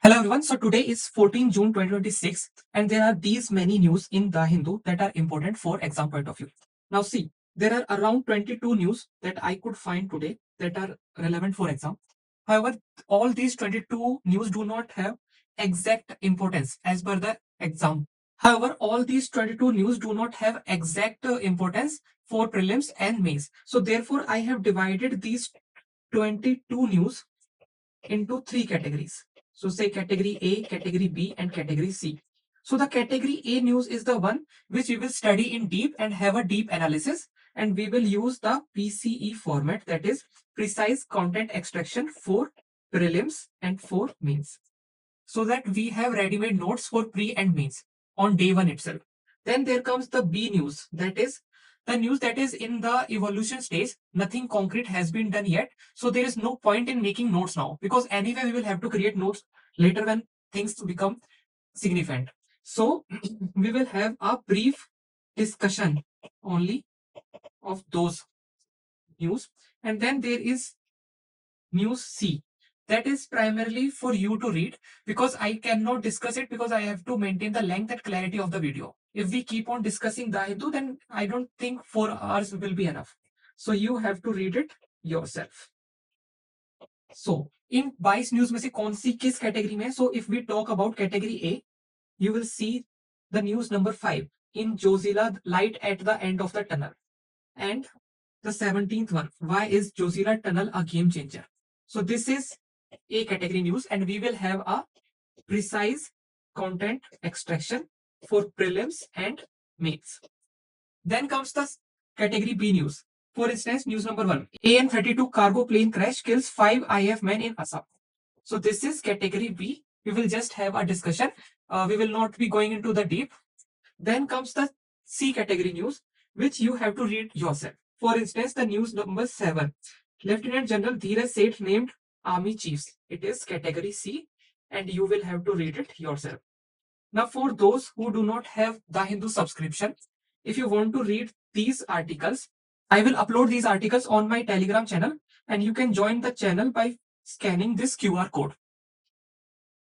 Hello everyone. So today is 14 June 2026 and there are these many news in The Hindu that are important for exam point of view. Now see, there are around 22 news that I could find today that are relevant for exam. However, all these 22 news do not have exact importance as per the exam. However, all these 22 news do not have exact importance for prelims and mains. So therefore, I have divided these 22 news into three categories. So say category A, category B, and category C. So the category A news is the one which we will study in deep and have a deep analysis, and we will use the PCE format, that is precise content extraction for prelims and for mains, so that we have ready-made notes for pre and mains on day one itself. Then there comes the B news, that is the news that is in the evolution stage. Nothing concrete has been done yet, so there is no point in making notes now, because anyway we will have to create notes later when things become significant. So we will have a brief discussion only of those news. And then there is news C, that is primarily for you to read, because I cannot discuss it because I have to maintain the length and clarity of the video. If we keep on discussing the Hindu, then I don't think 4 hours will be enough. So you have to read it yourself. So in 22 news में से कौन सी किस category में? So if we talk about category A, you will see the news number 5 in Jozilla, light at the end of the tunnel. And the 17th one, why is Jozilla tunnel a game changer? So this is A category news, and we will have a precise content extraction for prelims and mains. Then comes the category B news. For instance, news number 1, AN-32 cargo plane crash kills 5 IF men in Assam. So this is category B. We will just have a discussion. We will not be going into the deep. Then comes the C category news, which you have to read yourself. For instance, the news number 7, Lieutenant General Dheeraj Seth named army chiefs. It is category C, and you will have to read it yourself. Now, for those who do not have the Hindu subscription, if you want to read these articles, I will upload these articles on my Telegram channel, and you can join the channel by scanning this QR code.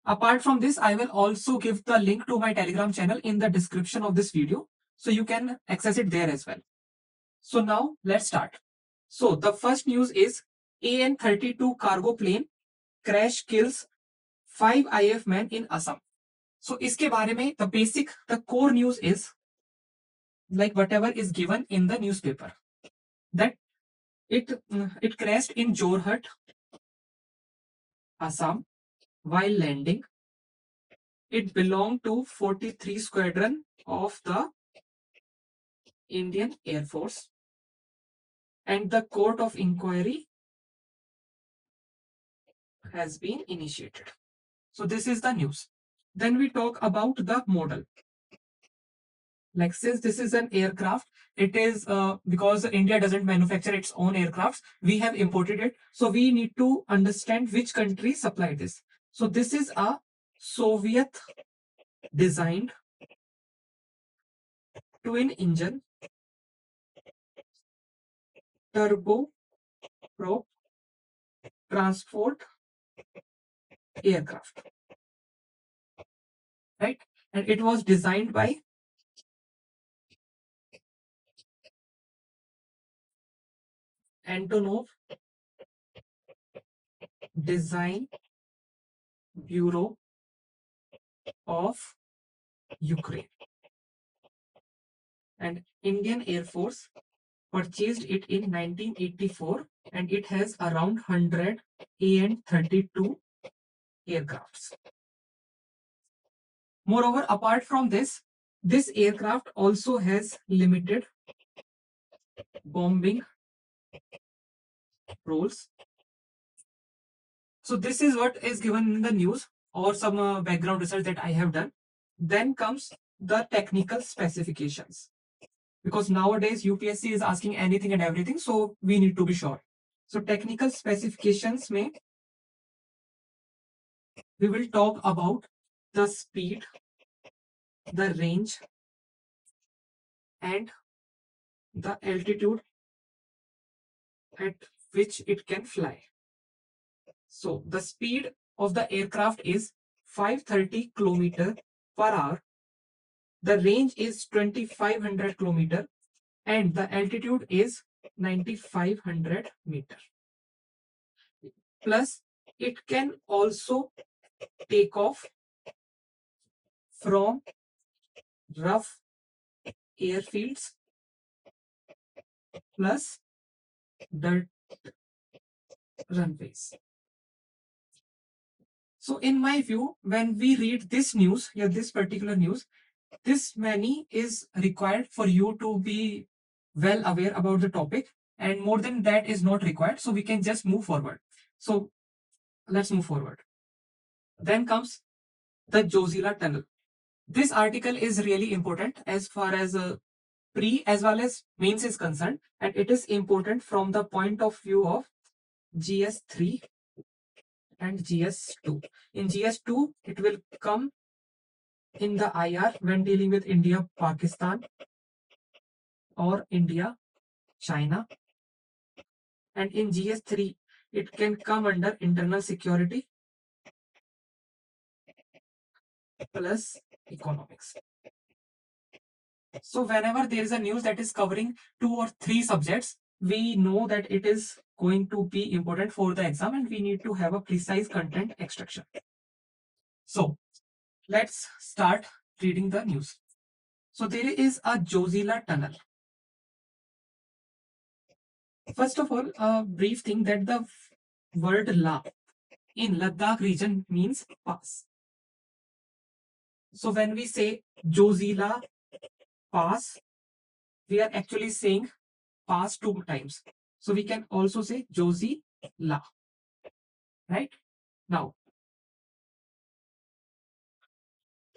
Apart from this, I will also give the link to my Telegram channel in the description of this video, so you can access it there as well. So now let's start. So the first news is AN-32 cargo plane crash kills 5 IF men in Assam. So iske baare mein the core news is like whatever is given in the newspaper, that it crashed in Jorhat, Assam, while landing. It belonged to 43 Squadron of the Indian Air Force, and the court of inquiry has been initiated. So this is the news. Then we talk about the model. Like, since this is an aircraft, it is because India doesn't manufacture its own aircrafts, we have imported it. So we need to understand which country supplied this. So this is a Soviet designed twin engine turbo prop transport aircraft, right? And it was designed by Antonov Design Bureau of Ukraine, and Indian Air Force purchased it in 1984, and it has around 100 AN-32 aircrafts. Moreover, apart from this, this aircraft also has limited bombing roles. So this is what is given in the news, or some background research that I have done. Then comes the technical specifications, because nowadays UPSC is asking anything and everything, so we need to be sure. So technical specifications may, we will talk about the speed, the range, and the altitude at which it can fly. So the speed of the aircraft is 530 kilometer per hour. The range is 2500 kilometer and the altitude is 9500 meter. Plus, it can also take off from rough airfields plus dirt runways. So in my view, when we read this news, this particular news, this many is required for you to be well aware about the topic, and more than that is not required. So we can just move forward. So let's move forward. Then comes the Jozila Tunnel. This article is really important as far as pre as well as mains is concerned, and it is important from the point of view of GS3 and GS2. In GS2, it will come in the IR when dealing with India, Pakistan, or India, China. And in GS3, it can come under internal security plus economics. So whenever there is a news that is covering 2 or 3 subjects, we know that it is going to be important for the exam and we need to have a precise content extraction. So let's start reading the news. So there is a Jozila tunnel. First of all, a brief thing that the word La in Ladakh region means pass. So when we say Jozila pass, we are actually saying pass 2 times. So we can also say Jozila, right? Now,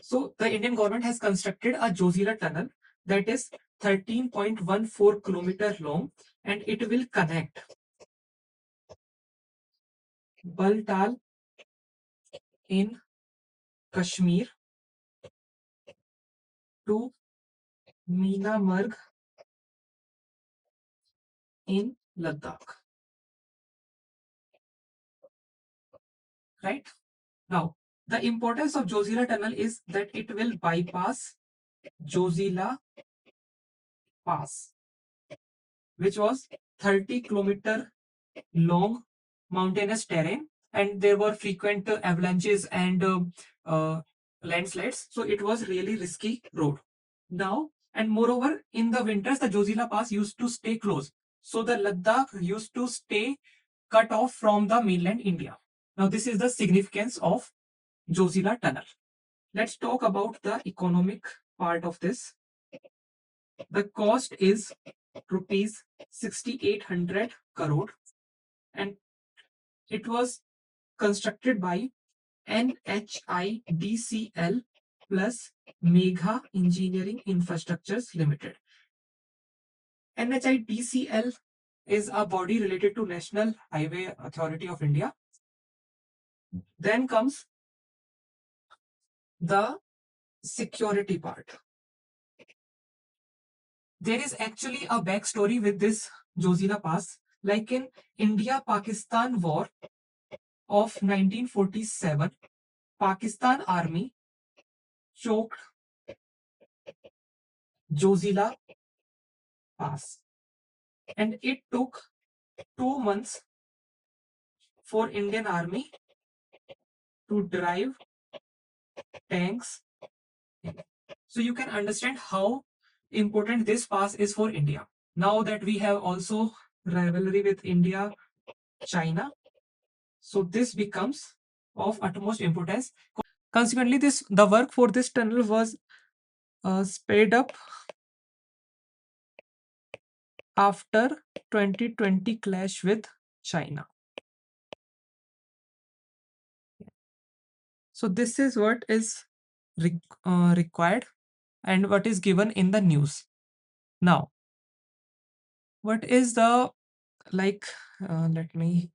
so the Indian government has constructed a Jozila tunnel that is 13.14 kilometer long and it will connect Baltal in Kashmir to Minamarg in Ladakh. Right? Now, the importance of Jozila tunnel is that it will bypass Jozila Pass, which was 30-kilometer long mountainous terrain, and there were frequent avalanches and uh, landslides. So it was really risky road. Now, and moreover, in the winters, the Jozila Pass used to stay closed. So the Ladakh used to stay cut off from the mainland India. Now, this is the significance of Jozila Tunnel. Let's talk about the economic part of this. The cost is rupees 6,800 crore and it was constructed by NHIDCL plus Megha Engineering Infrastructures Limited. NHIDCL is a body related to National Highway Authority of India. Then comes the security part. There is actually a backstory with this Jozila Pass. Like in India-Pakistan War of 1947, Pakistan Army choked Jozila Pass. And it took 2 months for Indian Army to drive tanks. So you can understand how important this pass is for India. Now that we have also rivalry with India, China, so this becomes of utmost importance. Consequently, the work for this tunnel was sped up after 2020 clash with China. So this is what is required and what is given in the news. Now, what is the like? Let me.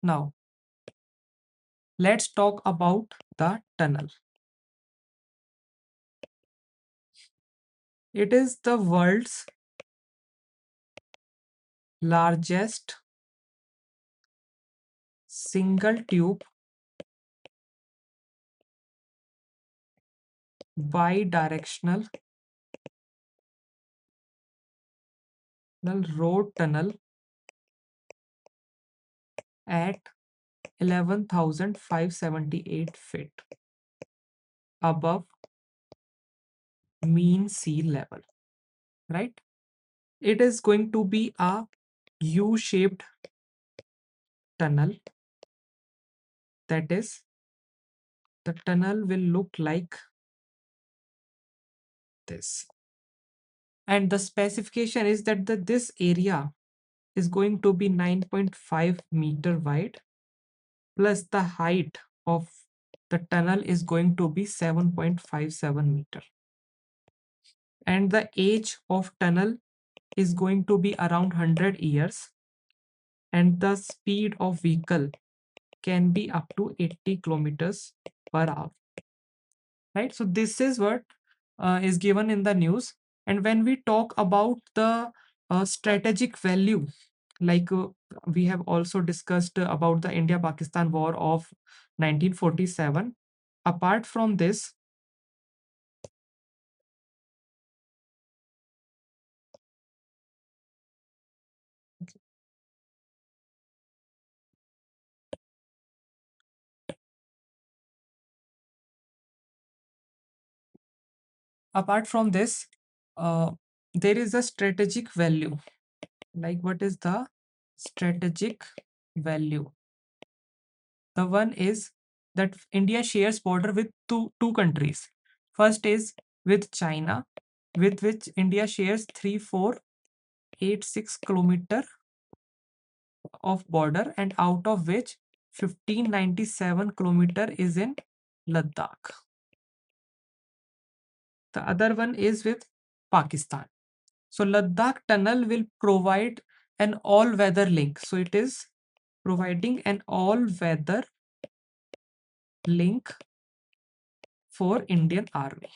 Now, let's talk about the tunnel. It is the world's largest single tube bi-directional road tunnel at 11,578 feet above mean sea level, right? It is going to be a U-shaped tunnel. That is, the tunnel will look like this. And the specification is that this area is going to be 9.5 meter wide, plus the height of the tunnel is going to be 7.57 meter. And the age of tunnel is going to be around 100 years. And the speed of vehicle can be up to 80 kilometers per hour. Right? So this is what is given in the news. And when we talk about the strategic value, like we have also discussed about the India-Pakistan War of 1947. Apart from this, apart from this, uh, there is a strategic value. Like, what is the strategic value? The one is that India shares border with two countries. First is with China, with which India shares 3486 kilometer of border, and out of which 1597 kilometer is in Ladakh. The other one is with Pakistan. So Ladakh tunnel will provide an all-weather link. So it is providing an all-weather link for Indian Army.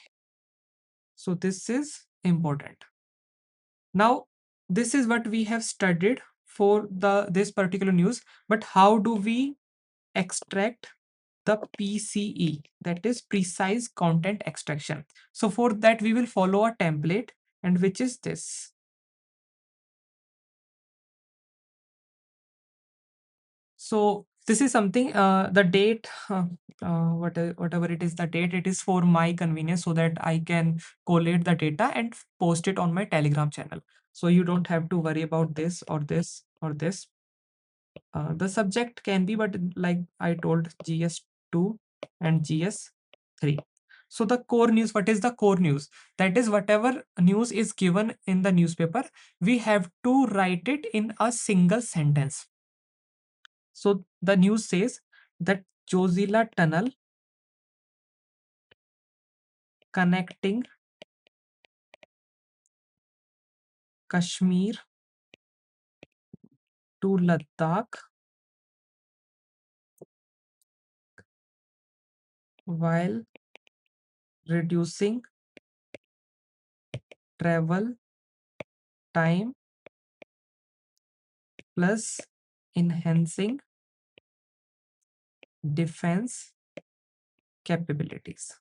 So this is important. Now, this is what we have studied for this particular news, but how do we extract the PCE, that is precise content extraction? So for that, we will follow a template, and which is this. So this is something, the date, whatever it is, the date, it is for my convenience so that I can collate the data and post it on my Telegram channel. So you don't have to worry about this or this or this. The subject can be, but like I told, GS2 and GS3. So the core news, what is the core news? That is whatever news is given in the newspaper, we have to write it in a single sentence. So the news says that Jozila Tunnel connecting Kashmir to Ladakh while reducing travel time plus enhancing defense capabilities.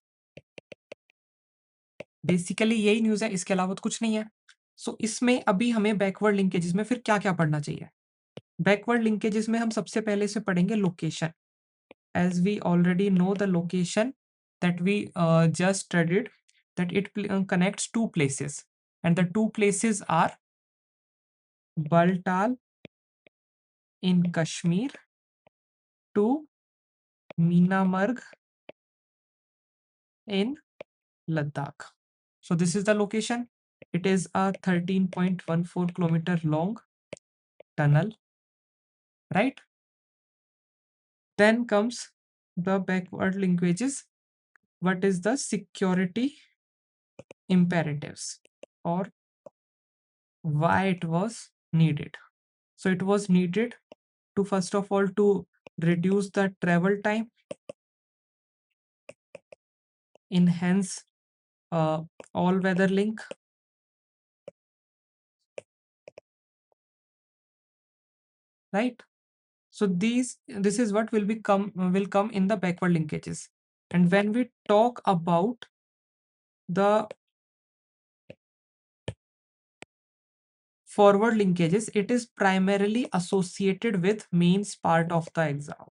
Basically यही news है, इसके अलावा तो कुछ नहीं है. सो इसमें अभी हमें बैकवर्ड लिंकेजेस में फिर क्या-क्या पढ़ना चाहिए? बैकवर्ड लिंकेजेस में हम सबसे पहले से पढ़ेंगे location. As we already know the location that we just studied, that it connects two places, and the two places are Baltal in Kashmir to Minamarg in Ladakh. So this is the location. It is a 13.14 kilometer long tunnel, right? Then comes the backward linkages. What is the security imperatives, or why it was needed? So it was needed to, first of all, to reduce the travel time, enhance uh, all weather link, right? So this is what will come in the backward linkages. And when we talk about the forward linkages, it is primarily associated with mains part of the exam,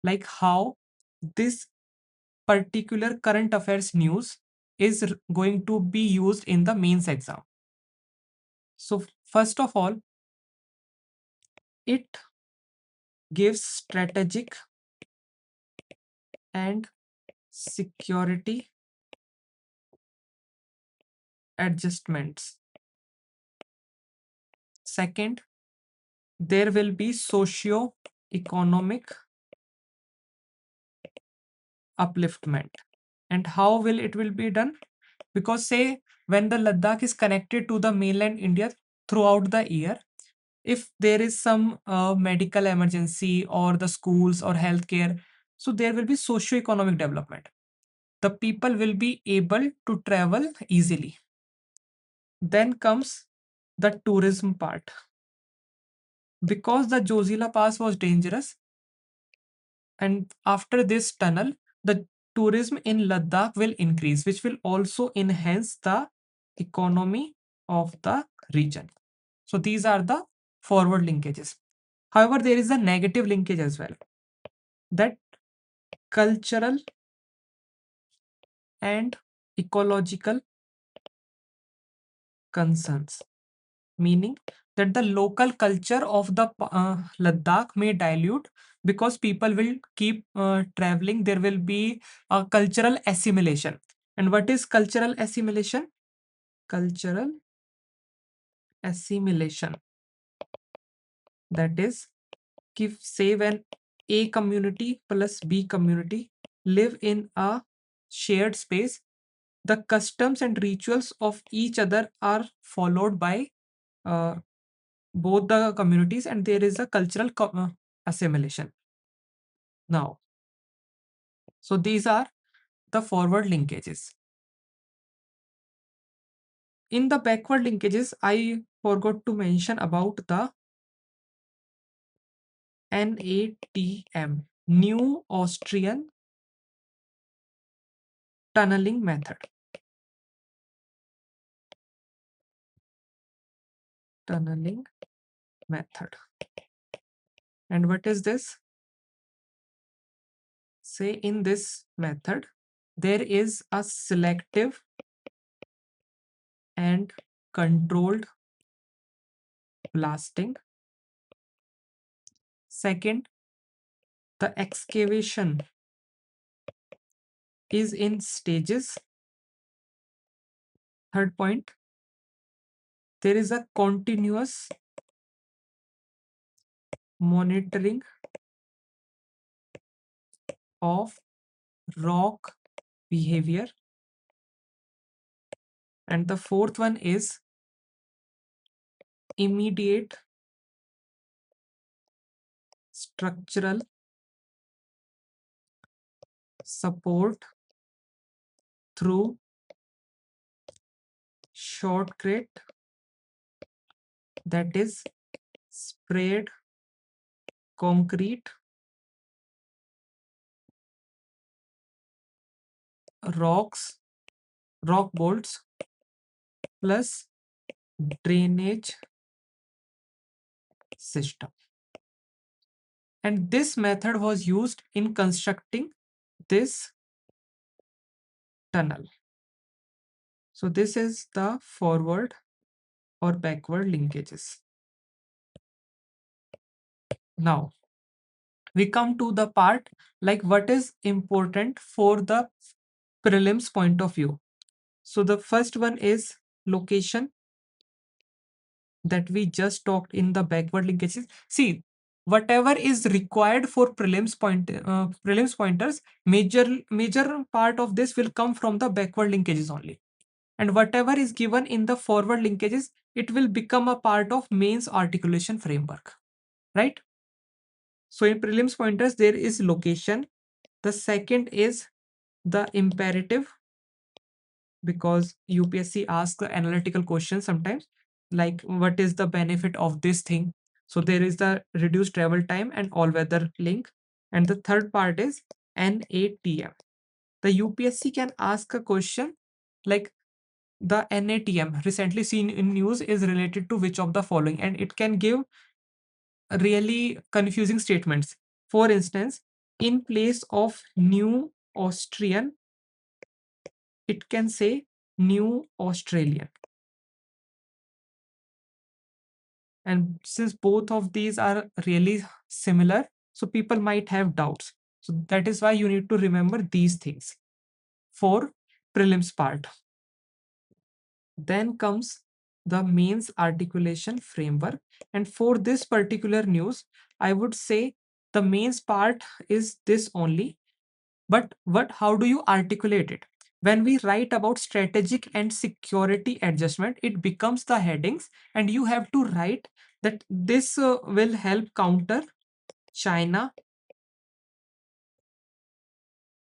like how this particular current affairs news is going to be used in the mains exam. So first of all, it gives strategic and security adjustments. Second, there will be socio-economic upliftment. And how will it will be done? Because say when the Ladakh is connected to the mainland India throughout the year, if there is some medical emergency or the schools or healthcare, so there will be socio-economic development. The people will be able to travel easily. Then comes the tourism part. Because the Jozila Pass was dangerous, and after this tunnel, the tourism in Ladakh will increase, which will also enhance the economy of the region. So these are the forward linkages. However, there is a negative linkage as well, that cultural and ecological concerns, meaning that the local culture of the Ladakh may dilute because people will keep traveling. There will be a cultural assimilation. And what is cultural assimilation? Cultural assimilation. That is, if say when A community plus B community live in a shared space, the customs and rituals of each other are followed by uh, both the communities, and there is a cultural assimilation. Now, so these are the forward linkages. In the backward linkages, I forgot to mention about the NATM, New Austrian Tunneling Method. Tunneling method. And what is this? Say in this method, there is a selective and controlled blasting. Second, the excavation is in stages. Third point, there is a continuous monitoring of rock behavior. And the fourth one is immediate structural support through shotcrete, that is sprayed concrete, rocks, rock bolts plus drainage system. And this method was used in constructing this tunnel. So this is the forward or backward linkages. Now we come to the part like what is important for the prelims point of view. So the first one is location, that we just talked in the backward linkages. See, whatever is required for prelims pointers, major part of this will come from the backward linkages only. And whatever is given in the forward linkages, it will become a part of mains articulation framework, right? So in prelims pointers, there is location. The second is the imperative, because UPSC asks the analytical questions sometimes, like what is the benefit of this thing? So there is the reduced travel time and all weather link. And the third part is NATM. The UPSC can ask a question like the NATM recently seen in news is related to which of the following, and it can give really confusing statements. For instance, in place of new Austrian, it can say new Australian. And since both of these are really similar, so people might have doubts. So that is why you need to remember these things for prelims part. Then comes the mains articulation framework. And for this particular news, I would say the mains part is this only. But how do you articulate it? When we write about strategic and security adjustment, it becomes the headings, and you have to write that this will help counter China,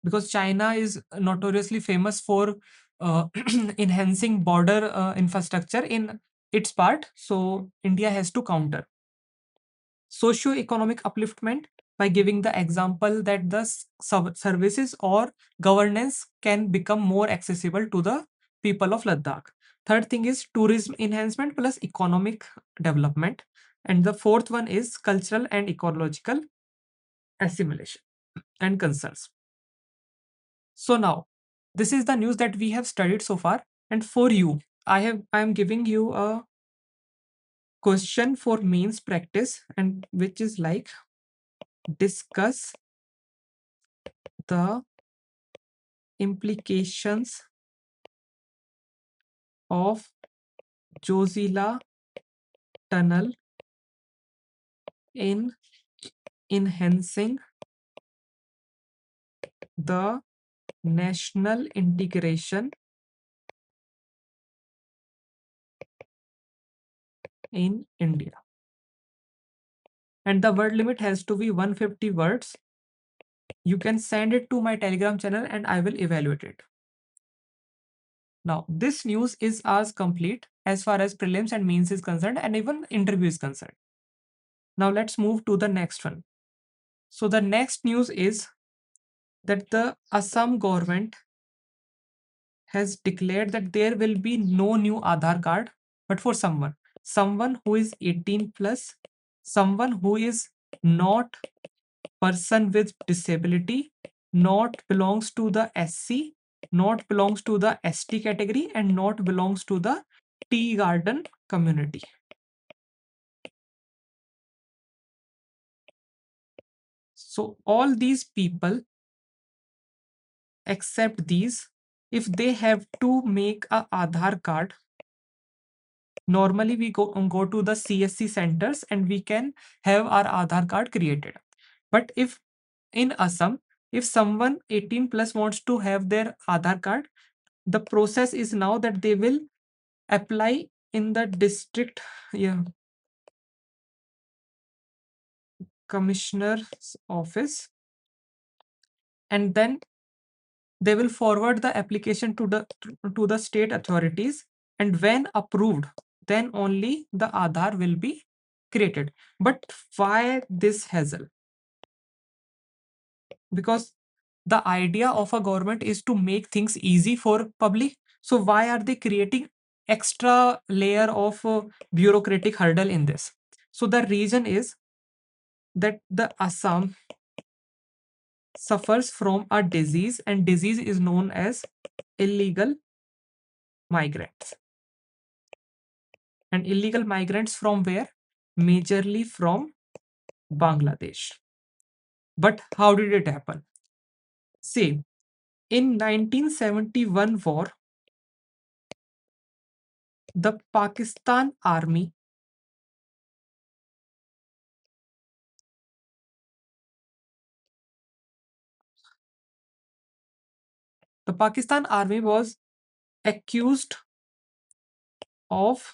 because China is notoriously famous for enhancing border infrastructure in its part. So India has to counter socio-economic upliftment by giving the example that the services or governance can become more accessible to the people of Ladakh. Third thing is tourism enhancement plus economic development. And the fourth one is cultural and ecological assimilation and concerns. So now, this is the news that we have studied so far. And for you, I am giving you a question for mains practice, and which is like discuss the implications of Jozila tunnel in enhancing the national integration in India. And the word limit has to be 150 words. You can send it to my Telegram channel and I will evaluate it. Now, this news is as complete as far as prelims and mains is concerned, and even interview is concerned. Now, let's move to the next one. So, the next news is that the Assam government has declared that there will be no new Aadhaar card, but for someone who is 18 plus, someone who is not person with disability, not belongs to the SC, not belongs to the ST category, and not belongs to the tea garden community. So all these people except these, if they have to make a Aadhaar card, normally we go to the CSC centers and we can have our Aadhaar card created. But if in Assam, if someone 18 plus wants to have their Aadhaar card, the process is now that they will apply in the district, yeah, commissioner's office, and then they will forward the application to the state authorities, and when approved, then only the Aadhaar will be created. But why this hassle? Because the idea of a government is to make things easy for public. So why are they creating extra layer of bureaucratic hurdle in this? So the reason is that the Assam suffers from a disease, and disease is known as illegal migrants. And illegal migrants from where? Majorly from Bangladesh. But how did it happen? See, in 1971 war, the Pakistan army was accused of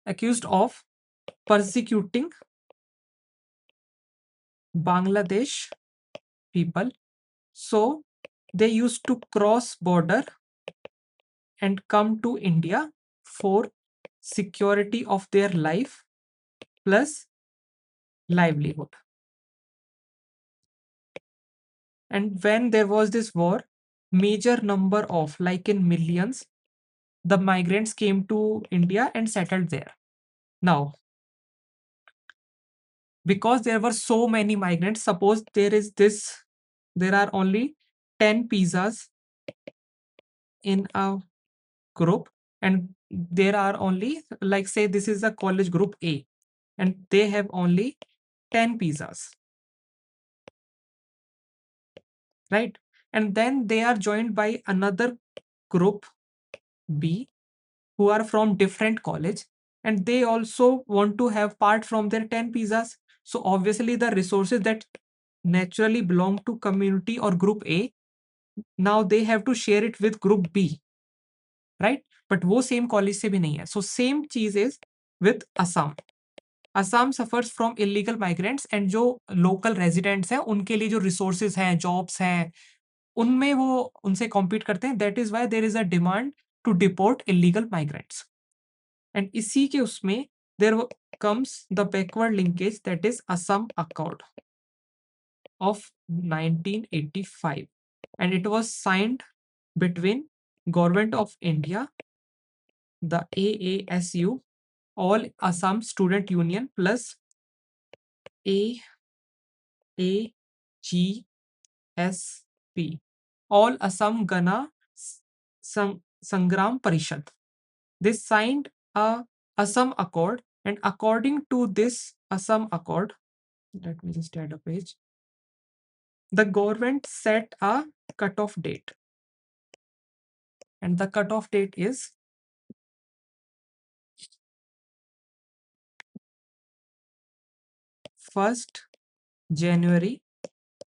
accused of persecuting Bangladesh people. So they used to cross border and come to India for security of their life plus livelihood. And when there was this war, major number of, like in millions, the migrants came to India and settled there. Now, because there were so many migrants, suppose there are only 10 pizzas in a group, and there are only, like, say this is a college group A, and they have only 10 pizzas, right? And then they are joined by another group B who are from different college, and they also want to have part from their 10 pizzas. So obviously the resources that naturally belong to community or group A, now they have to share it with group B, right? But वो same college से भी नहीं है. So same चीज is with Assam. Assam suffers from illegal migrants, and जो local residents हैं उनके लिए जो resources हैं, jobs हैं, उनमें वो उनसे compete करते हैं. That is why there is a demand to deport illegal migrants. And इसी के उसमें there comes the backward linkage, that is Assam Accord of 1985, and it was signed between Government of India, the AASU, All Assam Student Union plus AAGSP, All Assam Gana Sangram Parishad. They signed a Assam Accord, and according to this Assam Accord, let me just add a page. The government set a cutoff date, and the cutoff date is January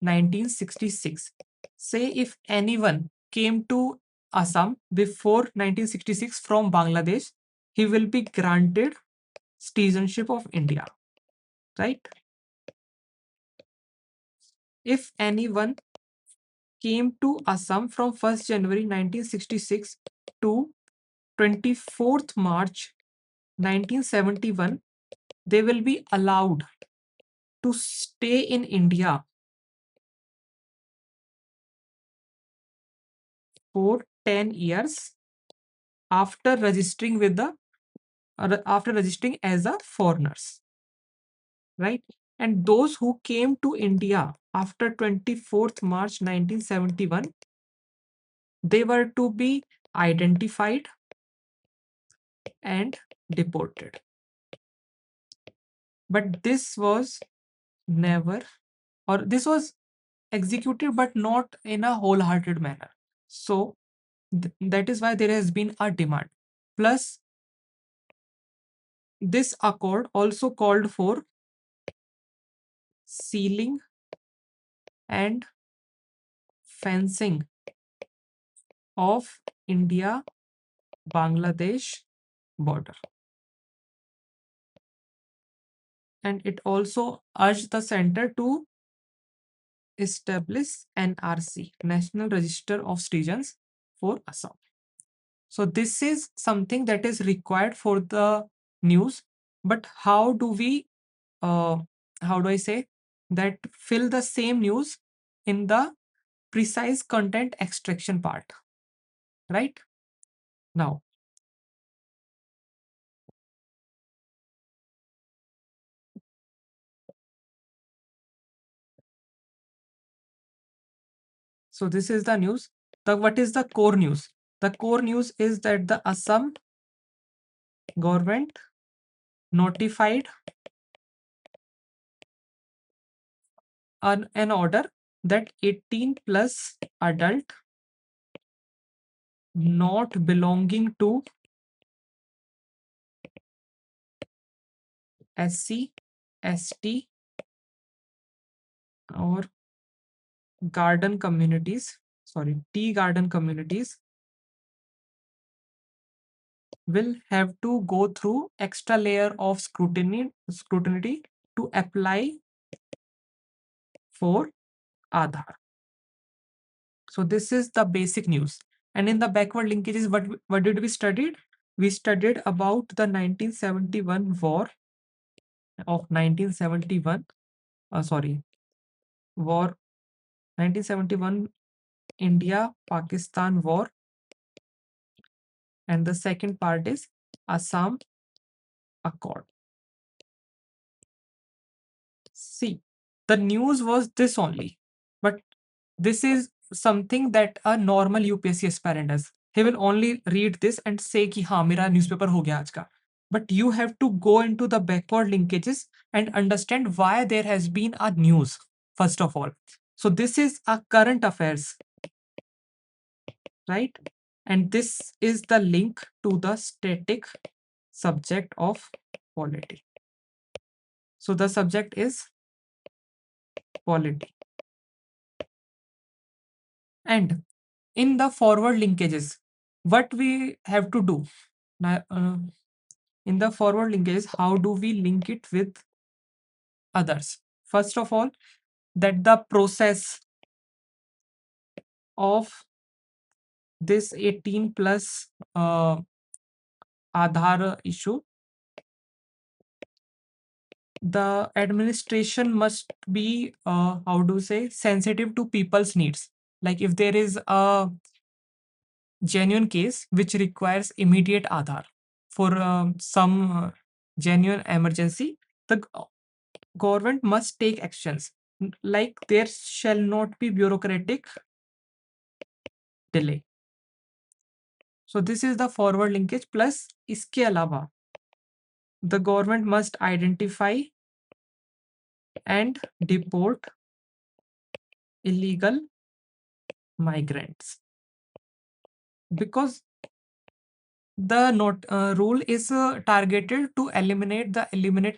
1st, 1966. Say if anyone came to Assam before 1966 from Bangladesh, he will be granted citizenship of India, right? If anyone came to Assam from 1st January 1966 to 24th March 1971, they will be allowed to stay in India for 10 years after registering with the after registering as a foreigners, right? And those who came to India after 24th March 1971, they were to be identified and deported. But this was never, or this was executed but not in a wholehearted manner. So that is why there has been a demand. Plus, this accord also called for sealing and fencing of India-Bangladesh border. And it also urged the center to establish NRC, National Register of Citizens for Assam. So this is something that is required for the news. But how do we, how do I say, that fill the same news in the precise content extraction part, right? Now, so this is the news. What is the core news? The core news is that the Assam government notified an order that 18 plus adult not belonging to SC, ST or garden communities, sorry, tea garden communities will have to go through extra layer of scrutiny to apply for Aadhaar. So this is the basic news. And in the backward linkages, what did we studied? We studied about the 1971 war of 1971. Sorry, war 1971 India-Pakistan war. And the second part is Assam Accord. See, the news was this only, but this is something that a normal UPSC aspirant does. He will only read this and say कि हाँ मेरा newspaper हो गया आज का. But you have to go into the backward linkages and understand why there has been a news first of all. So this is a current affairs, right? And this is the link to the static subject of polity. So the subject is polity. And in the forward linkages, what we have to do now, in the forward linkages, how do we link it with others? First of all, that the process of this 18 plus Aadhaar issue, the administration must be how do you say sensitive to people's needs. Like if there is a genuine case which requires immediate Aadhaar for some genuine emergency, the government must take actions. Like there shall not be bureaucratic delay. So this is the forward linkage. Plus इसके अलावा the government must identify and deport illegal migrants, because the rule is targeted to eliminate illegal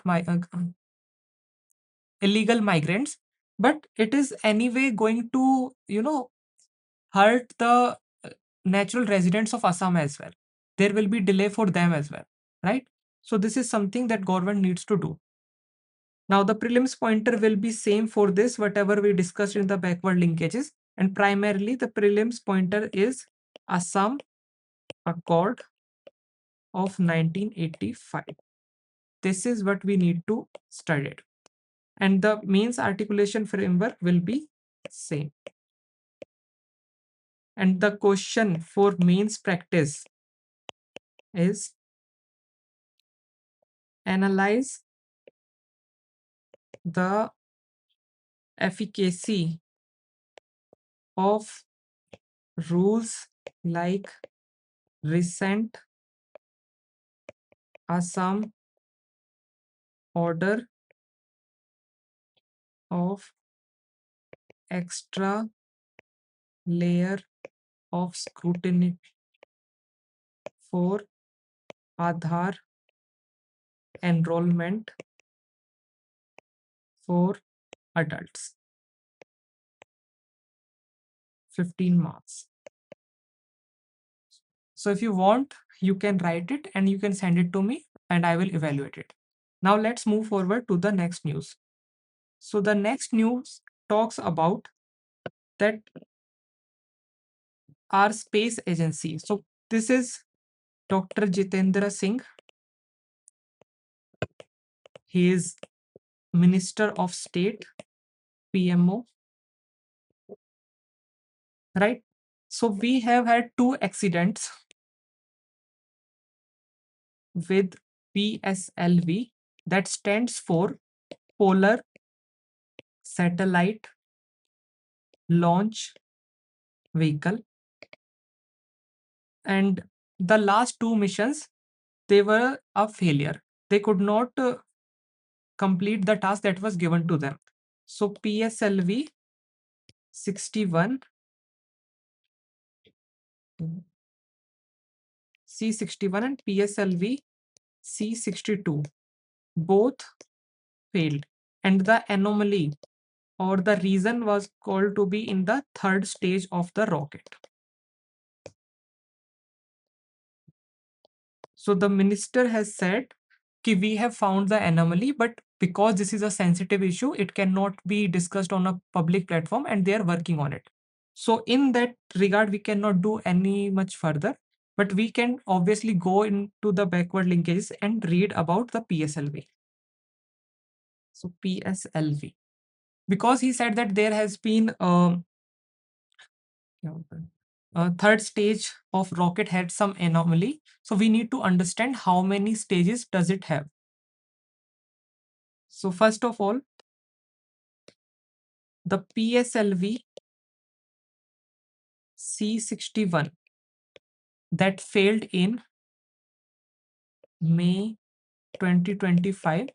migrants, but it is anyway going to hurt the natural residents of Assam as well. There will be delay for them as well, right? So this is something that government needs to do. Now the prelims pointer will be same for this, whatever we discussed in the backward linkages, and primarily the prelims pointer is Assam Accord of 1985. This is what we need to study it. And the means articulation framework will be same. And the question for means practice is analyze the efficacy of rules like recent Assam order of extra layer of scrutiny for Aadhaar enrollment for adults. 15 marks. So if you want, you can write it and you can send it to me and I will evaluate it. Now let's move forward to the next news. So the next news talks about that our space agency. So this is Dr. Jitendra Singh. He is Minister of State, PMO, right? So we have had two accidents with PSLV, that stands for Polar Satellite Launch Vehicle. And the last two missions, they were a failure. They could not complete the task that was given to them. So PSLV 61, C61 and PSLV C62 both failed, and the anomaly or the reason was called to be in the third stage of the rocket. So the minister has said कि we have found the anomaly, but because this is a sensitive issue, it cannot be discussed on a public platform and they are working on it. So in that regard, we cannot do any much further, but we can obviously go into the backward linkages and read about the PSLV. So PSLV, because he said that there has been third stage of rocket had some anomaly. So we need to understand how many stages does it have. So first of all, the PSLV C61 that failed in May 2025,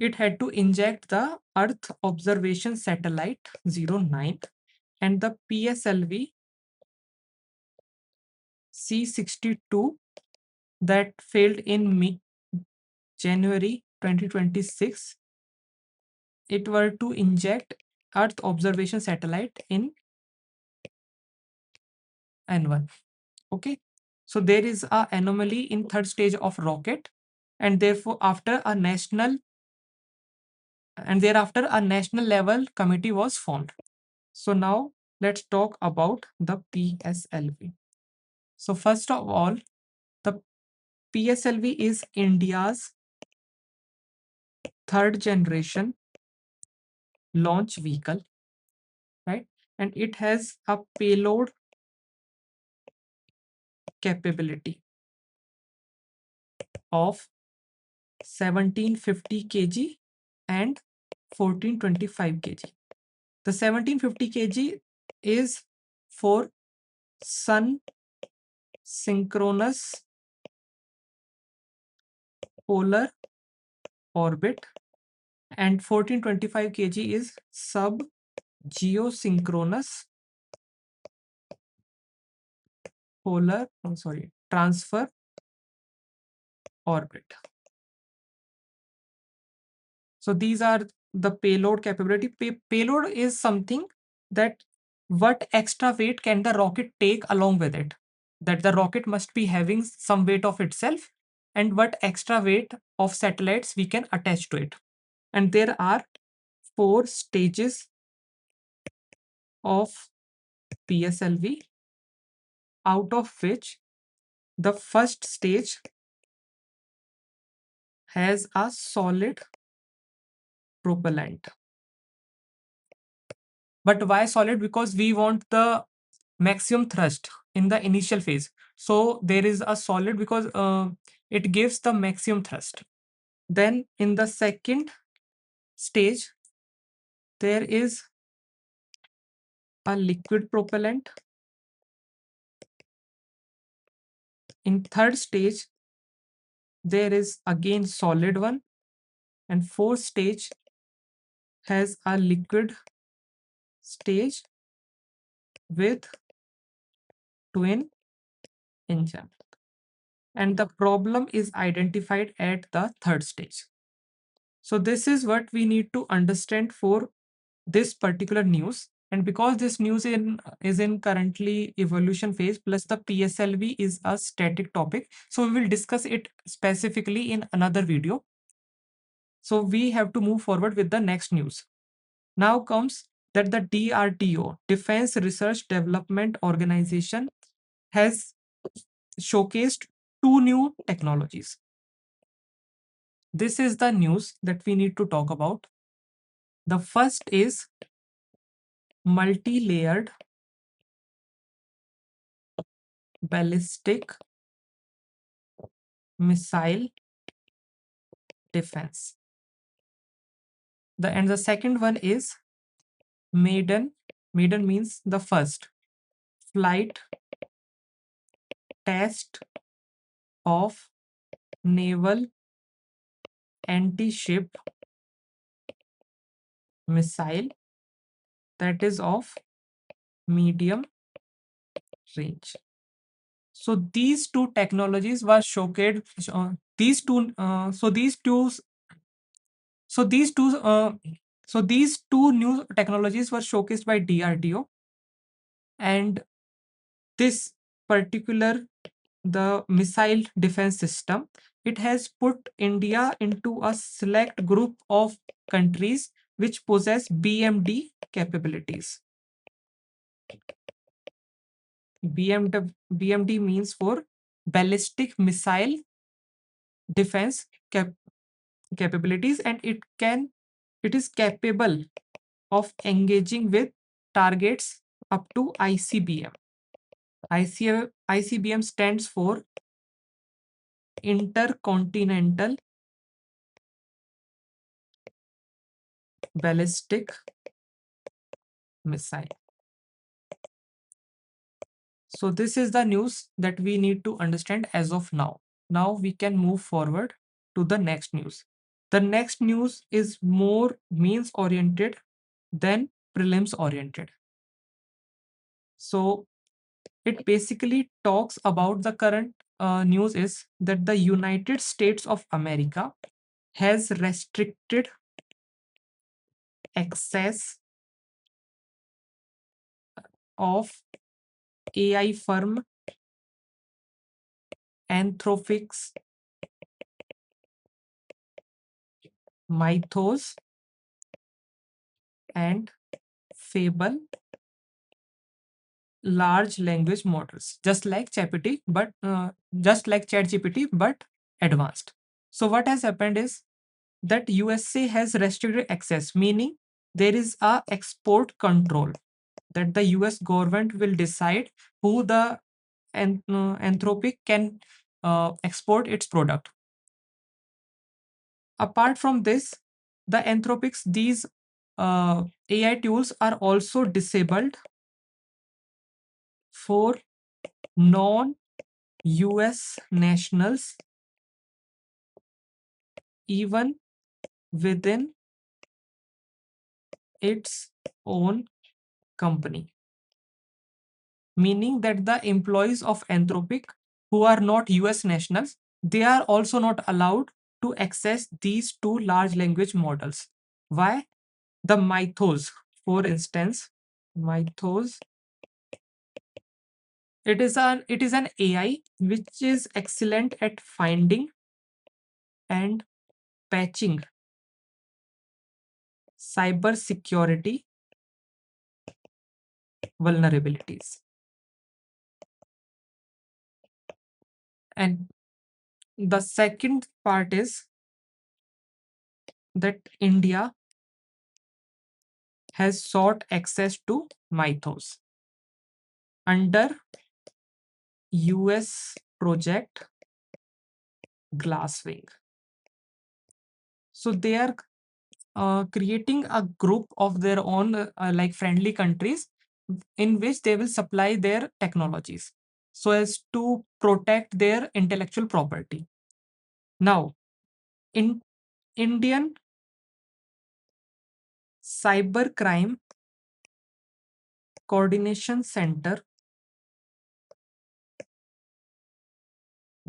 it had to inject the Earth Observation Satellite 09, and the PSLV C62 that failed in January 2026, it were to inject Earth Observation Satellite in N1. Okay, so there is a anomaly in third stage of rocket, and therefore thereafter a national level committee was formed. So now let's talk about the PSLV. So first of all, the PSLV is India's third generation launch vehicle, right? And it has a payload capability of 1750 kg and 1425 kg. The 1750 kg is for sun synchronous polar orbit, and 1425 kg is sub geosynchronous transfer orbit. So these are the payload capability. Payload is something that what extra weight can the rocket take along with it, that the rocket must be having some weight of itself, and what extra weight of satellites we can attach to it. And there are 4 stages of PSLV, out of which the first stage has a solid propellant. But why solid? Because we want the maximum thrust in the initial phase. So there is a solid because it gives the maximum thrust. Then in the second stage, there is a liquid propellant. In third stage, there is again solid one. And fourth stage has a liquid stage with twin engine. And the problem is identified at the third stage. So this is what we need to understand for this particular news. And because this news is in currently evolution phase, plus the PSLV is a static topic, so we will discuss it specifically in another video. So we have to move forward with the next news. Now comes that the DRDO, Defense Research Development Organization, has showcased 2 new technologies. This is the news that we need to talk about. The first is multi-layered ballistic missile defense. And the second one is maiden. Maiden means the first flight test of naval anti-ship missile that is of medium range. So these two technologies were showcased. These two. So these two new technologies were showcased by DRDO, and this particular the missile defense system, it has put India into a select group of countries which possess BMD capabilities. BMD means for ballistic missile defense capabilities, and it is capable of engaging with targets up to ICBM. ICBM stands for Intercontinental Ballistic Missile. So this is the news that we need to understand as of now. Now we can move forward to the next news. The next news is more means oriented than prelims oriented. So it basically talks about the current news is that the United States of America has restricted access of AI firm Anthropic's Mythos and Fable large language models, just like ChatGPT, but advanced. So what has happened is that USA has restricted access, meaning there is a export control that the US government will decide who the Anthropic can export its product. Apart from this, the Anthropics, these AI tools are also disabled for non-US nationals, even within its own company. Meaning that the employees of Anthropic who are not US nationals, they are also not allowed to access these two large language models. Why? The Mythos, for instance, Mythos, it is an AI which is excellent at finding and patching cyber security vulnerabilities. And the second part is that India has sought access to Mythos under US project Glasswing. So they are creating a group of their own, like friendly countries, in which they will supply their technologies so as to protect their intellectual property. Now, in Indian Cybercrime Coordination Center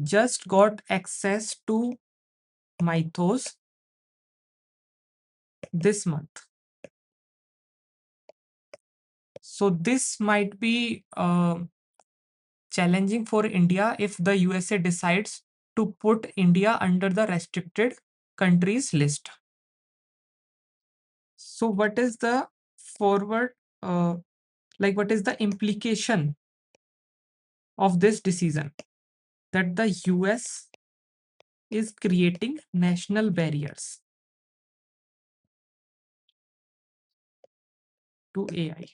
just got access to Mythos this month. So this might be challenging for India if the USA decides to put India under the restricted countries list. So what is the forward, what is the implication of this decision? That the US is creating national barriers to AI,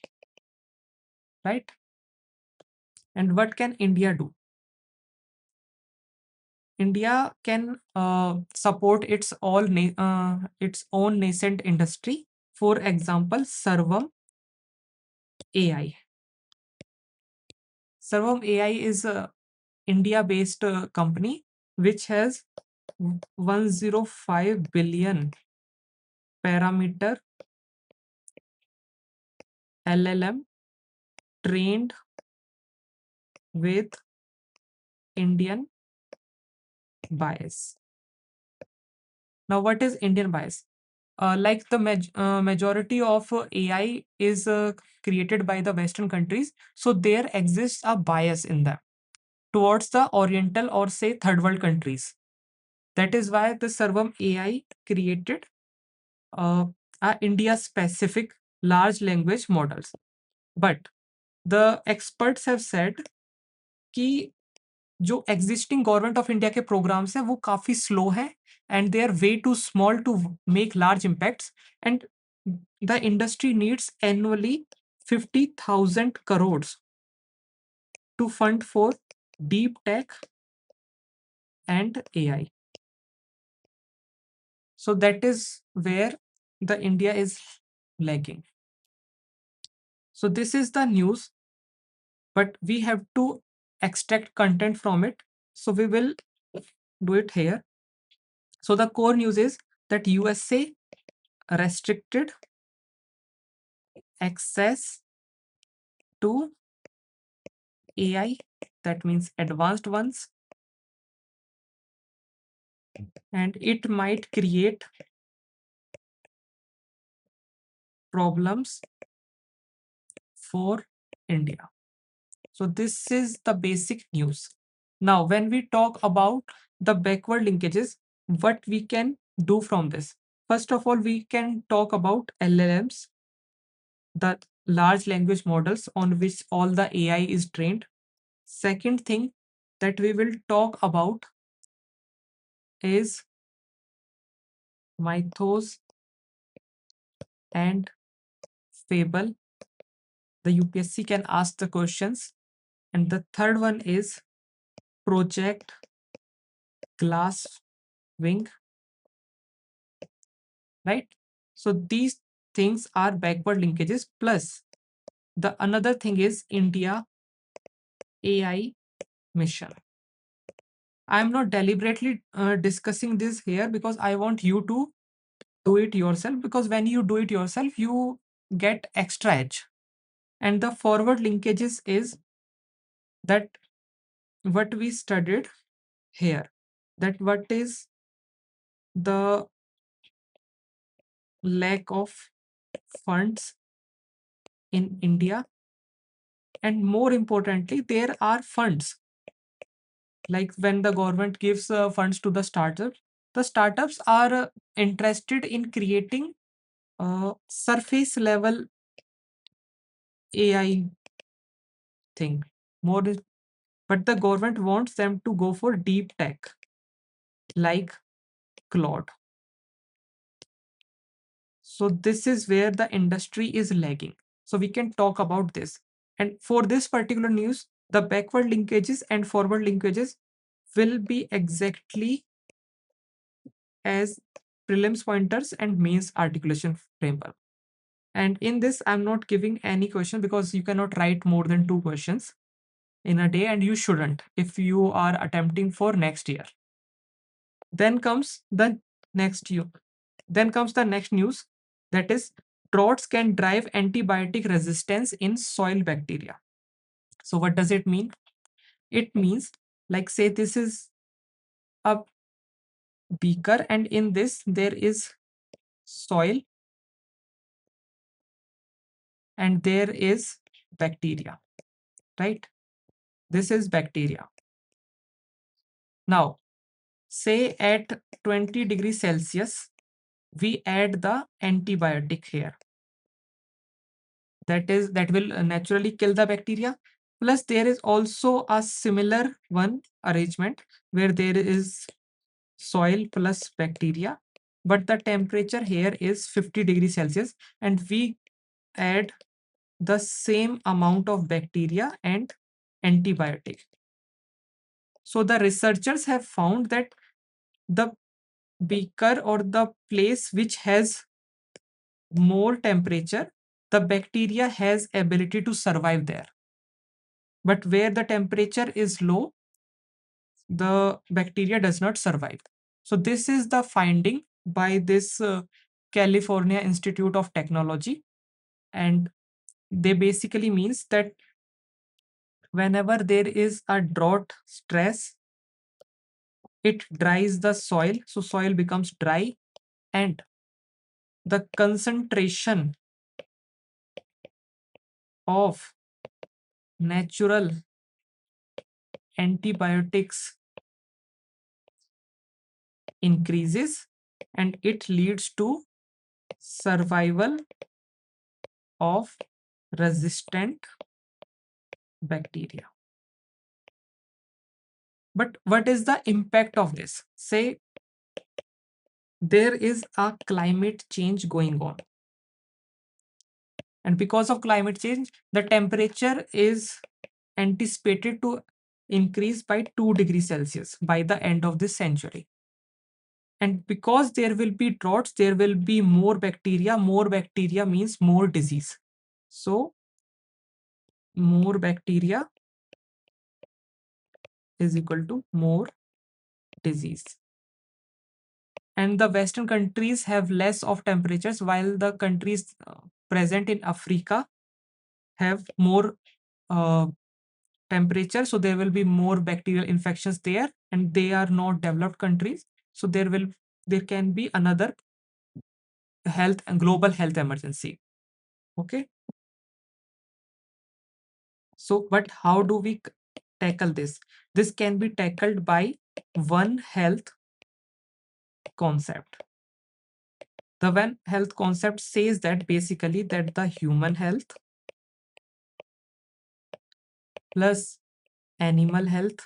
right? And what can India do? India can support its own nascent industry. For example, Servam AI. Servam AI is a India-based company which has 105 billion parameter LLM trained with Indian bias. Now, what is Indian bias? like the majority of AI is created by the Western countries, so there exists a bias in them towards the Oriental or say third world countries. That is why the Servam AI created uh, India specific large language models. But the experts have said कि जो existing government of India के programmes हैं वो काफी slow हैं and they are way too small to make large impacts and the industry needs annually 50,000 crores to fund for deep tech and AI. So that is where the India is lagging. So this is the news, but we have to extract content from it. So we will do it here. So the core news is that USA restricted access to AI, that means advanced ones, and it might create problems for India. So this is the basic news. Now, when we talk about the backward linkages, what we can do from this? First of all, we can talk about LLMs, the large language models on which all the AI is trained. Second thing that we will talk about is mythos and fable. The UPSC can ask the questions. And the third one is project glass wing, right? So these things are backward linkages. Plus the another thing is India AI mission. I'm not deliberately discussing this here because I want you to do it yourself, because when you do it yourself, you get extra edge. And the forward linkages is that what we studied here, that what is the lack of funds in India, and more importantly, there are funds. Like when the government gives funds to the startups are interested in creating surface level AI thing. More, but the government wants them to go for deep tech, like Claude. So this is where the industry is lagging. So we can talk about this. And for this particular news, the backward linkages and forward linkages will be exactly as prelims pointers and mains articulation framework. And in this, I'm not giving any question because you cannot write more than 2 questions in a day, and you shouldn't if you are attempting for next year. Then comes the next year. Then comes the next news, that is droughts can drive antibiotic resistance in soil bacteria. So what does it mean? It means, like say this is a beaker and in this there is soil and there is bacteria, right? This is bacteria. Now, say at 20 degrees Celsius, we add the antibiotic here. That will naturally kill the bacteria. Plus, there is also a similar one arrangement where there is soil plus bacteria, but the temperature here is 50 degrees Celsius, and we add the same amount of bacteria and antibiotic. So the researchers have found that the beaker or the place which has more temperature, the bacteria has ability to survive there. But where the temperature is low, the bacteria does not survive. So this is the finding by this California Institute of Technology. And they basically means that whenever there is a drought stress, it dries the soil. So soil becomes dry, and the concentration of natural antibiotics increases and it leads to survival of resistant bacteria. But what is the impact of this? Say there is a climate change going on, and because of climate change, the temperature is anticipated to increase by 2 degrees Celsius by the end of this century. And because there will be droughts, there will be more bacteria. More bacteria means more disease. So, more bacteria is equal to more disease. And the Western countries have less of temperatures, while the countries present in Africa have more temperature. So there will be more bacterial infections there, and they are not developed countries. So there can be another health and global health emergency. Okay. So, but how do we tackle this? This can be tackled by One Health concept. The One Health concept says that basically that the human health plus animal health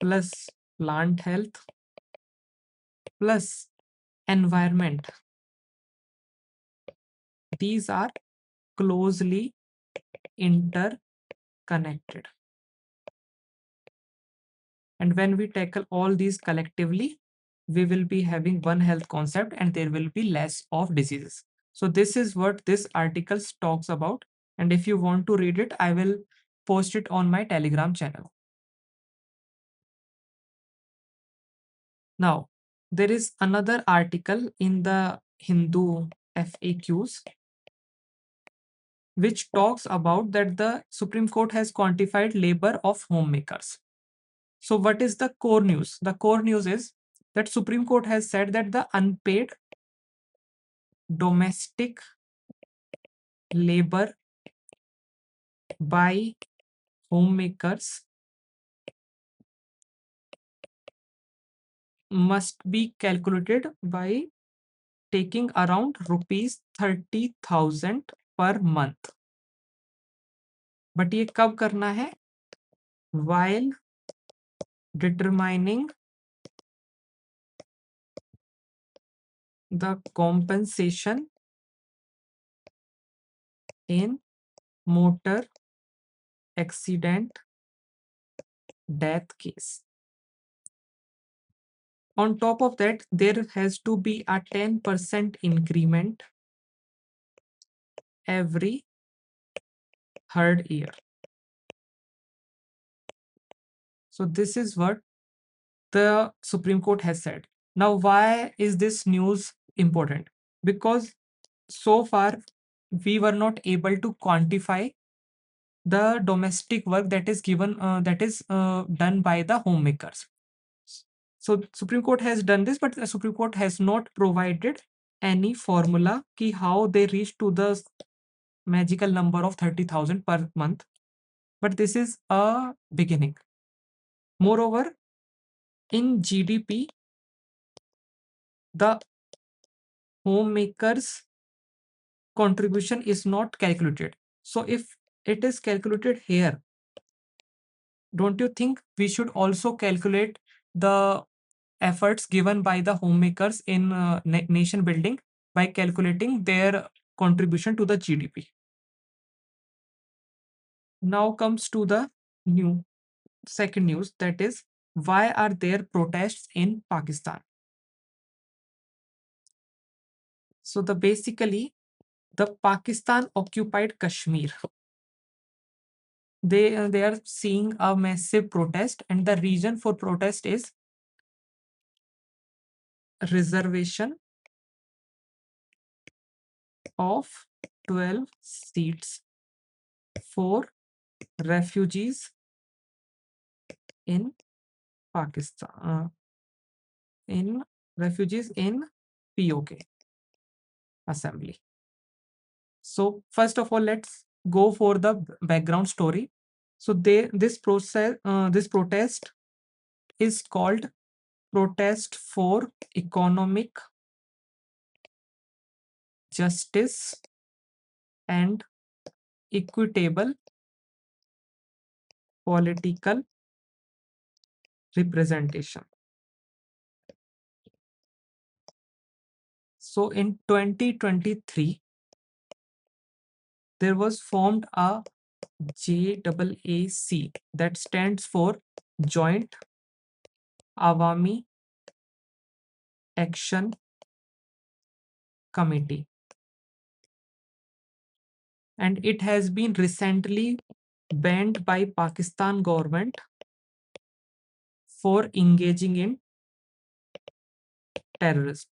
plus plant health plus environment, these are closely interconnected. And when we tackle all these collectively, we will be having one health concept and there will be less of diseases. So this is what this article talks about. And if you want to read it, I will post it on my Telegram channel. Now, there is another article in the Hindu FAQs which talks about that the Supreme Court has quantified labor of homemakers. So what is the core news? The core news is that Supreme Court has said that the unpaid domestic labor by homemakers must be calculated by taking around rupees 30,000 per month. But ये कब करना है? While determining the compensation in motor accident death case. On top of that, there has to be a 10% increment every third year. So this is what the Supreme Court has said. Now, why is this news important? Because so far we were not able to quantify the domestic work that is given that is done by the homemakers. So Supreme Court has done this, but the Supreme Court has not provided any formula ki how they reach to the magical number of 30,000 per month. But this is a beginning. Moreover, in GDP, the homemakers contribution is not calculated. So if it is calculated here, don't you think we should also calculate the efforts given by the homemakers in nation building by calculating their contribution to the GDP? Now comes to the second news, that is, why are there protests in Pakistan? So basically the Pakistan occupied Kashmir, they are seeing a massive protest, and the reason for protest is reservation of 12 seats for refugees in Pakistan, in refugees in POK. Assembly. So first of all, let's go for the background story. So this protest is called Protest for Economic Justice and Equitable Political Representation. So in 2023, there was formed a JAAC, that stands for Joint Awami Action Committee, and it has been recently banned by Pakistan government for engaging in terrorism.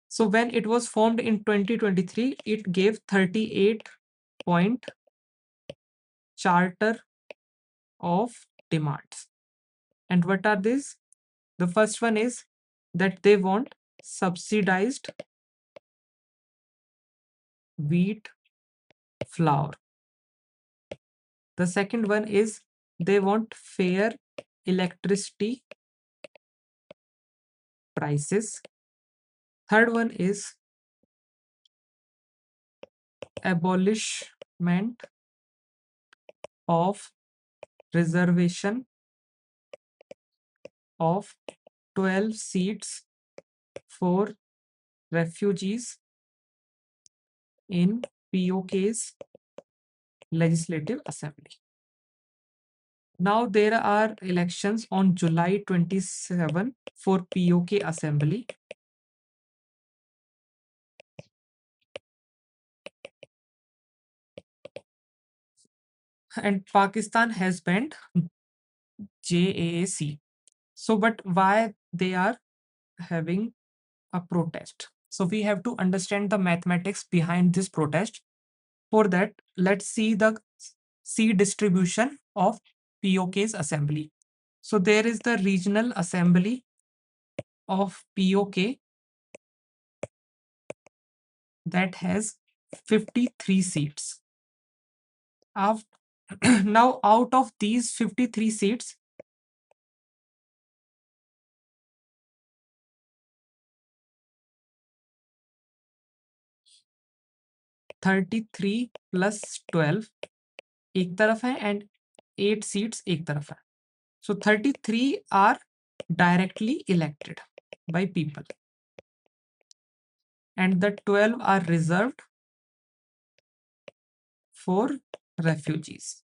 So when it was formed in 2023, it gave 38-point charter of demands. And what are these? The first one is that they want subsidized wheat flour. The second one is they want fair electricity prices. Third one is abolishment of reservation of 12 seats for refugees in POK's Legislative Assembly. Now there are elections on July 27 for POK Assembly. And Pakistan has banned JAAC. So, but why they are having a protest? So we have to understand the mathematics behind this protest. For that, let's see the seat distribution of POK's assembly. So there is the regional assembly of POK that has 53 seats. Now, out of these 53 seats, 33 plus 12 एक तरफ है and 8 seats एक तरफ है. So 33 are directly elected by people, and the 12 are reserved for refugees,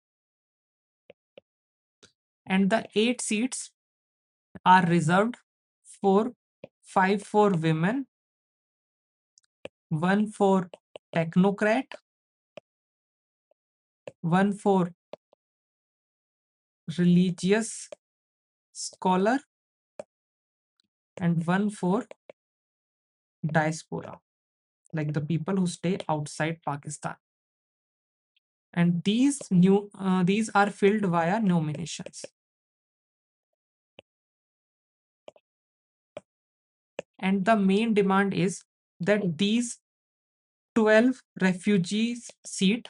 and the 8 seats are reserved for 5 for women, 1 for technocrat, 1 for religious scholar, and 1 for diaspora, like the people who stay outside Pakistan. And these are filled via nominations. And the main demand is that these 12 refugees seat,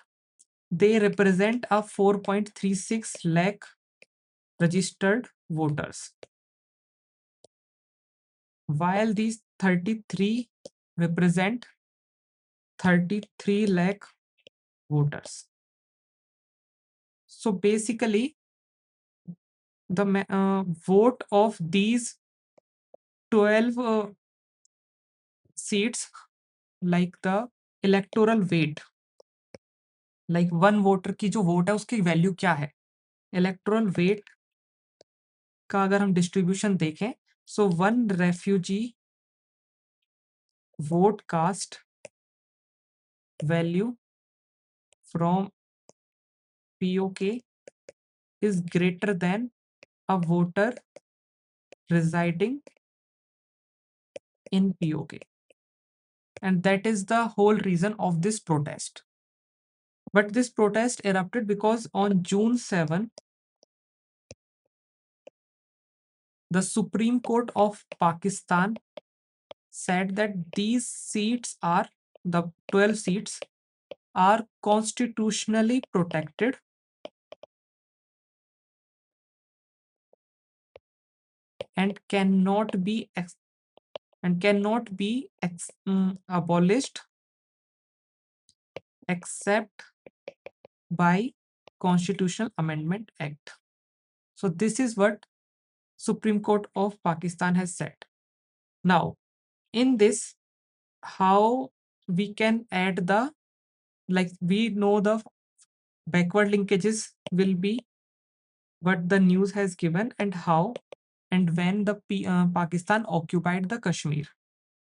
they represent a 4.36 lakh registered voters, while these 33 represent 33 lakh voters. So basically, the vote of these 12 seats, like the electoral weight, like one voter की जो vote है उसकी value क्या है, electoral wait का अगर हम distribution देखें, so one refugee vote cast value from POK is greater than a voter residing in POK. And that is the whole reason of this protest. But this protest erupted because on June 7, the Supreme Court of Pakistan said that these seats are, the 12 seats are constitutionally protected and cannot be abolished except by Constitutional Amendment Act. So this is what Supreme Court of Pakistan has said. Now, in this, how we can add the, like, we know the backward linkages will be what the news has given and how and when the Pakistan occupied the Kashmir,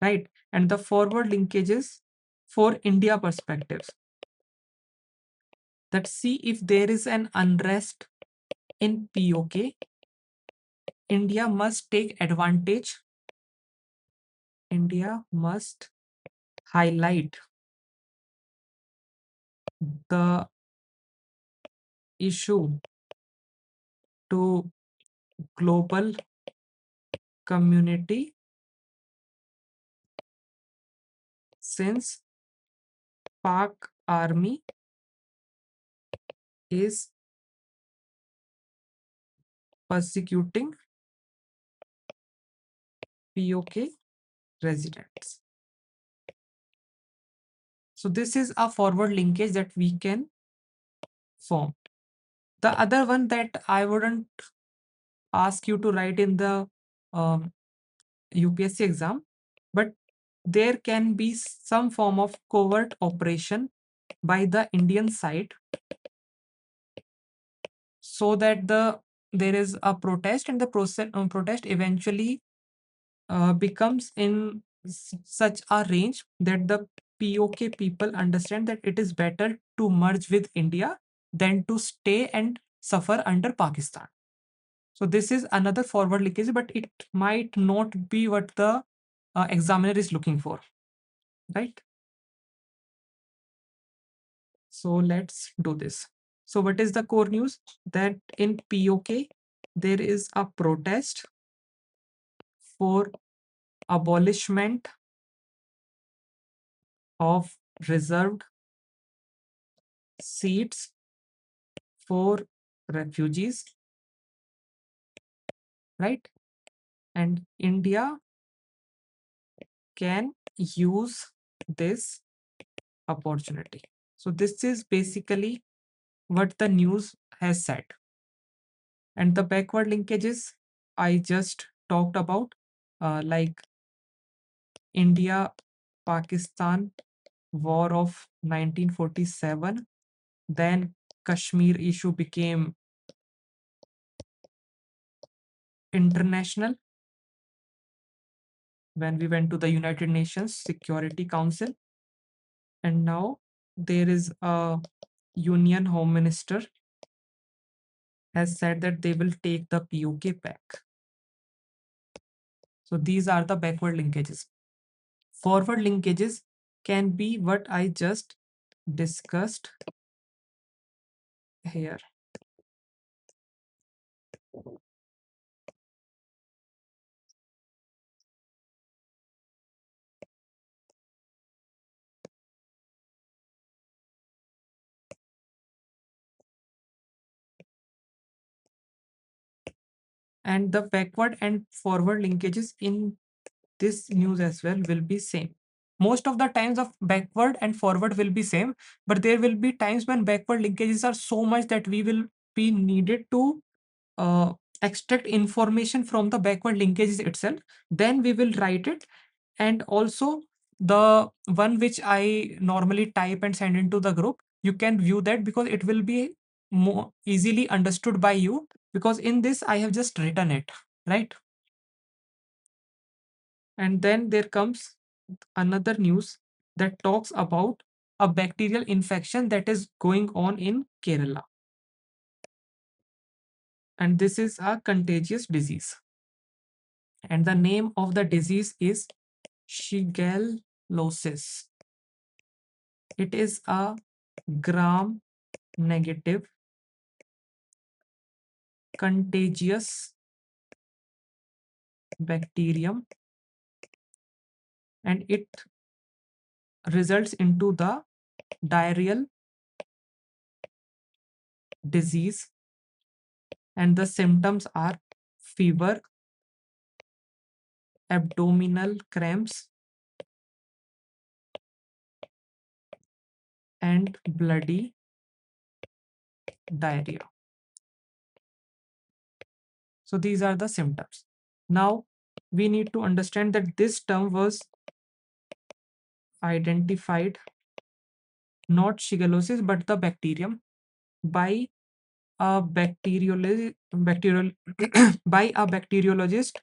right? And the forward linkages for India perspectives, that see if there is an unrest in POK, India must take advantage. India must highlight the issue to global community, since Pak army is persecuting POK residents. So this is a forward linkage that we can form. The other one that I wouldn't ask you to write in the UPSC exam, but there can be some form of covert operation by the Indian side, so that there is a protest, and the protest eventually becomes in such a range that the POK people understand that it is better to merge with India than to stay and suffer under Pakistan. So this is another forward linkage, but it might not be what the examiner is looking for, right? So let's do this. So what is the core news? That in POK, there is a protest for abolishment of reserved seats for refugees, right? And India can use this opportunity. So this is basically what the news has said. And the backward linkages I just talked about, like India Pakistan war of 1947, then Kashmir issue became international when we went to the United Nations Security Council, and now there is a Union Home Minister has said that they will take the POK back. So these are the backward linkages. Forward linkages can be what I just discussed here. And the backward and forward linkages in this news as well will be same. Most of the times of backward and forward will be same, but there will be times when backward linkages are so much that we will be needed to uh, extract information from the backward linkages itself. Then we will write it. And also the one which I normally type and send into the group, you can view that because it will be more easily understood by you, because in this I have just written it, right? And then there comes another news that talks about a bacterial infection that is going on in Kerala. And this is a contagious disease. And the name of the disease is shigellosis. It is a gram negative contagious bacterium, and it results into the diarrheal disease, and the symptoms are fever, abdominal cramps, and bloody diarrhea. So these are the symptoms. Now we need to understand that this term was identified, not shigellosis but the bacterium, by a by a bacteriologist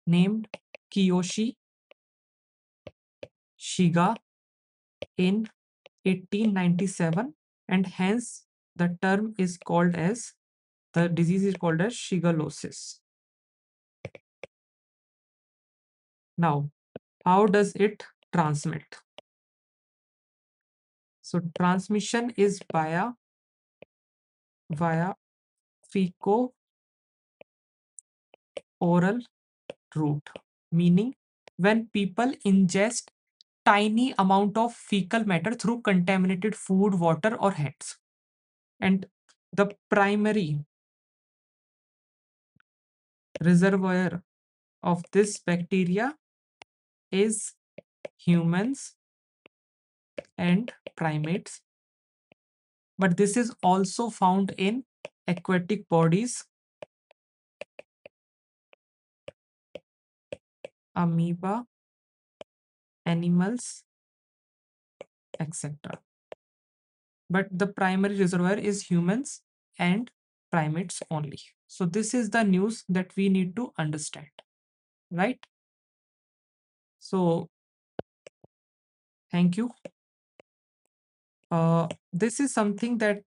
named Kiyoshi Shiga in 1897, and hence the term is called as, the disease is called as shigellosis. Now, how does it transmit? So transmission is via fecal oral route, meaning when people ingest tiny amount of fecal matter through contaminated food, water, or hands. And the primary reservoir of this bacteria is humans and primates, but this is also found in aquatic bodies, amoeba, animals, etc. But the primary reservoir is humans and primates only. So this is the news that we need to understand, right? So thank you. This is something that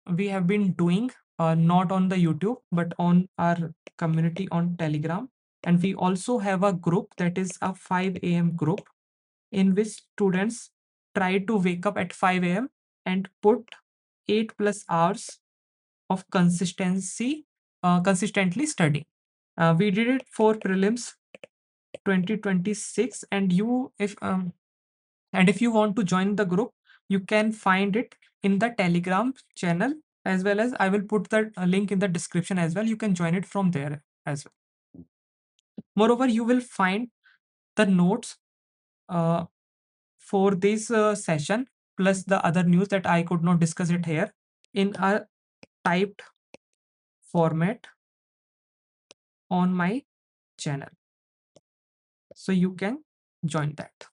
we have been doing, not on the YouTube, but on our community on Telegram. And we also have a group that is a 5 a.m. group in which students try to wake up at 5 a.m. and put 8+ hours of consistently studying. We did it for prelims 2026, and if you want to join the group, you can find it in the Telegram channel, as well as I will put the link in the description as well. You can join it from there as well. Moreover, you will find the notes uh, for this session plus the other news that I could not discuss it here in a typed format on my channel. So you can join that.